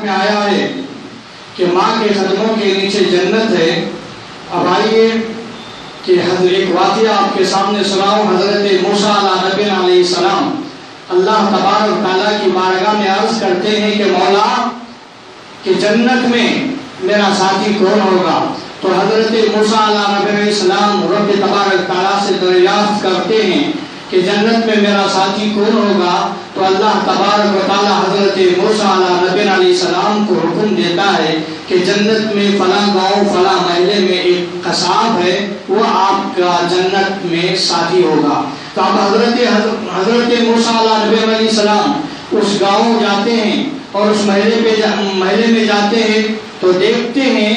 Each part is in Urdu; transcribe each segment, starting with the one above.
میں آیا ہے کہ ماں کے قدموں کے نیچے جنت ہے۔ اب آئیے کہ ایک واقعہ آپ کے سامنے سناؤں۔ حضرت موسیٰ علیہ السلام اللہ تبارک و تعالیٰ کی بارگاہ میں عرض کرتے ہیں کہ مولا کہ جنت میں میرا ساتھی کون ہوگا؟ تو حضرت موسیٰ علیہ السلام رب تبارک تعالیٰ سے دریافت کرتے ہیں کہ جنت میں میرا ساتھی کون ہوگا؟ تو اللہ تبارک و تعالیٰ حضرت موسیٰ علیہ السلام کو حکم دیتا ہے کہ جنت میں فلاں گاؤں فلاں محلے میں ایک قصاب ہے، وہ آپ کا جنت میں ساتھی ہوگا۔ تو اب حضرت موسیٰ علیہ السلام اس گاؤں جاتے ہیں اور اس محلے میں جاتے ہیں تو دیکھتے ہیں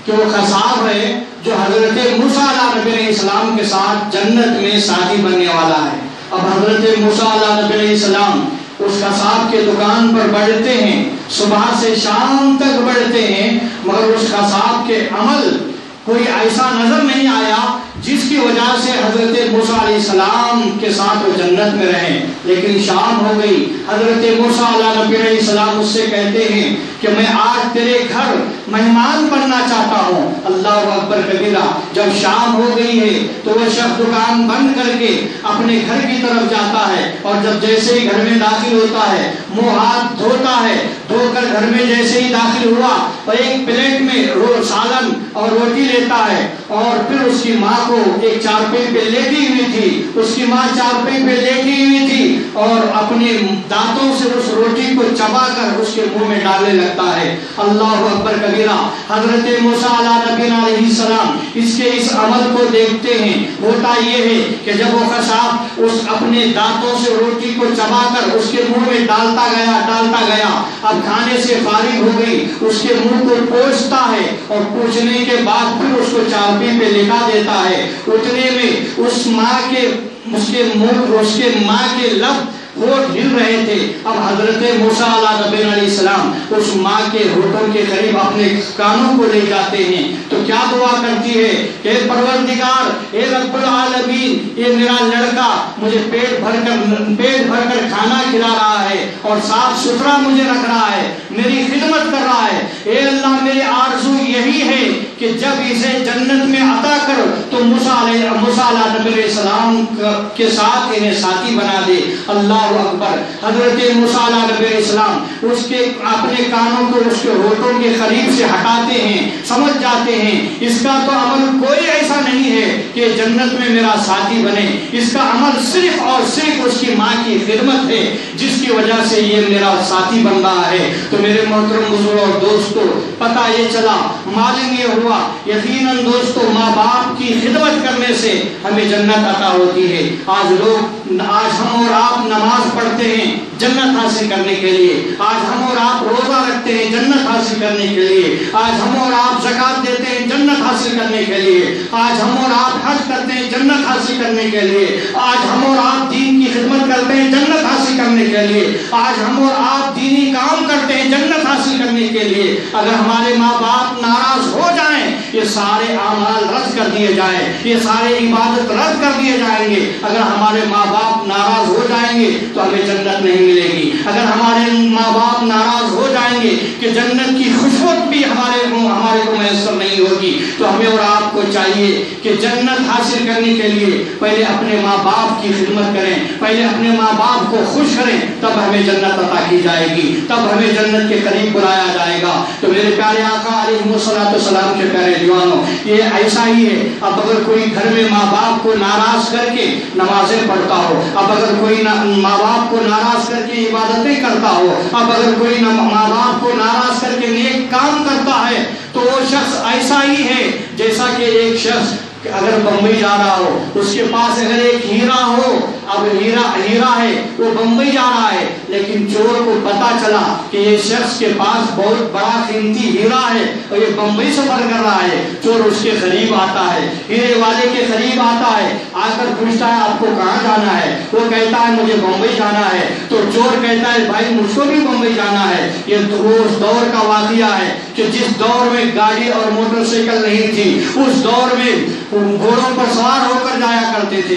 کہ وہ قصاب ہے جو حضرت موسیٰ علیہ السلام کے ساتھ جنت میں ساتھی بننے والا ہے۔ اب حضرت موسیٰ علیہ السلام اس قصاب کے دکان پر بڑھتے ہیں، صبح سے شام تک بڑھتے ہیں، مگر اس قصاب کے عمل کوئی ایسا نظر نہیں آیا جس کی وجہ سے حضرت موسیٰ علیہ السلام کے ساتھ وہ جنت میں رہیں۔ لیکن شام ہو گئی، حضرت موسیٰ علیہ السلام اس سے کہتے ہیں کہ میں آج تیرے گھر مہمان بننا چاہتا ہوں۔ اللہ اکبر کبیرہ۔ جب شام ہو گئی ہے تو وہ شخص دکان بند کر کے اپنے گھر کی طرف جاتا ہے، اور جب جیسے ہی گھر میں داخل ہوتا ہے منہ ہاتھ دھوتا ہے، دھو کر گھر میں جیسے ہی داخل ہوا اور ایک پلیٹ میں سالن اور روٹی لیتا ہے، اور پھر اس کی ماں کو ایک چارپائی پہ لیٹی ہوئی تھی، اس کی ماں چارپائی پہ لیٹی ہوئی تھی اور اپنے دانتوں سے اس روٹی کو چبا کر اس کے منہ میں ڈالنے لگتا ہے۔ اللہ اکبر کبیرہ۔ حضرت موسیٰ علیہ السلام اس عمل کو دیکھتے ہیں۔ ہوتا یہ ہے کہ جب وہ قصاب اس اپنے دانتوں سے روٹی کو چبا کر اس کے منہ میں ڈالتا گیا، اب کھانے سے فارغ ہو گئی، اس کے منہ کو پوچھتا ہے، اور پوچھنے کے بعد پھر اس کو چارپائی پہ لٹا دیتا ہے۔ اتنے میں اس کے ماں کے لب ہوٹ ہل رہے تھے۔ اب حضرت موسیٰ علیہ السلام اس ماں کے ہونٹوں کے قریب اپنے کانوں کو لے جاتے ہیں تو کیا دعا کرتی ہے کہ اے پروردگار، اے رب العالمین، یہ میرا لڑکا مجھے پیٹ بھر کر کھانا کھلا رہا ہے اور صاف ستھرا مجھے رکھ رہا ہے، میری خدمت کر رہا ہے۔ اے اللہ، میری آرزو یہی ہے کہ جب اسے جنت میں عطا کر تو موسیٰ علیہ السلام کے ساتھ انہیں ساتھی بنا دے۔ اللہ اکبر۔ حضرت موسیٰ علیہ السلام اس کے اپنے کانوں کو اس کے ہونٹوں کے قریب سے ہٹاتے ہیں، سمجھ جاتے ہیں اس کا تو عمل کوئی ایسا نہیں ہے کہ جنت میں میرا ساتھی بنے، اس کا عمل صرف اور صرف اس کی ماں کی خدمت ہے جس کی وجہ سے یہ میرا ساتھی بن رہا ہے۔ تو میرے محترم بزرگوں اور دوستو، پتہ یہ چلا، معلوم یہ ہوا، یقیناً دوستو، ماں باپ کی خدمت کرنے سے ہمیں جنت عطا ہوتی ہے۔ آج ہم اور آپ نماز پڑھتے ہیں جنت حاصل کرنے کے لیے، آج ہم اور آپ روزہ رکھتے ہیں جنت حاصل کرنے کے لیے، آج ہم اور آپ زکات دیتے ہیں جنت حاصل کرنے کے لیے، آج ہم اور آپ حج کرتے ہیں جنت حاصل کرنے کے لیے، آج ہم اور آپ دین کی خدمت کرتے ہیں جنت حاصل کرنے کے لیے، آج ہم اور آپ دینی کام کرتے ہیں جنت حاصل کرنے کے لیے۔ اگر ہمارے ماں باپ ناراض ہو جائیں، یہ سارے اعمال رد کر دیے جائیں، یہ سارے عبادت رد کر دیے جائیں گے۔ اگر ہمارے ماں باپ ناراض ہو جائیں گے تو ہمیں جنت نہیں ملے گی۔ اگر ہمارے ماں باپ ناراض ہو جائیں گے کہ جنت کی خوشبو بھی ہمارے کو میسر نہیں ہوگی، تو ہمیں اور آپ کو چاہیے کہ جنت حاصل کرنے کے لیے پہلے اپنے ماں باپ کی خدمت کریں، پہلے اپنے ماں باپ کو خوش کریں، تب ہمیں جنت عطا کی جائے گی، تب ہمیں جنت کے قریب بلایا جائے گا۔ تو میرے پیارے آقا علیہ السلام کے پیارے دیوانوں، یہ ایسا ہی ہے۔ اب اگر کوئی گھر میں ماں باپ کو ناراض کر کے نمازیں پڑھتا ہو، اب اگر کوئی ماں باپ کو ناراض کر کے عبادتیں کرتا ہو، اب اگر کوئی ماں باپ کو ناراض کر کے نیک کام کرتا ہے، تو وہ شخص ایسا ہی ہے جیسا کہ ایک شخص اگر بمبئی جا رہا ہو، اس کے پاس اگر ایک ہیرا ہو، اب ہیرا ہے، وہ بمبئی جا رہا ہے، لیکن چور کو پتا چلا کہ یہ شخص کے پاس بہت بڑا قیمتی ہیرا ہے اور یہ بمبئی سفر کر رہا ہے۔ چور اس کے قریب آتا ہے، ہیرے والے کے قریب آتا ہے، آ کر پوچھتا ہے آپ کو کہاں جانا ہے؟ وہ کہتا ہے مجھے بمبئی جانا ہے۔ تو چور کہتا ہے بھائی مجھ کو بھی بمبئی جانا ہے۔ یہ اس دور کا واقعہ ہے کہ جس دور میں گاڑی اور موٹر سائیکل نہیں تھی، اس دور میں گھوڑوں پر سوار ہو کر جایا کرتے تھے۔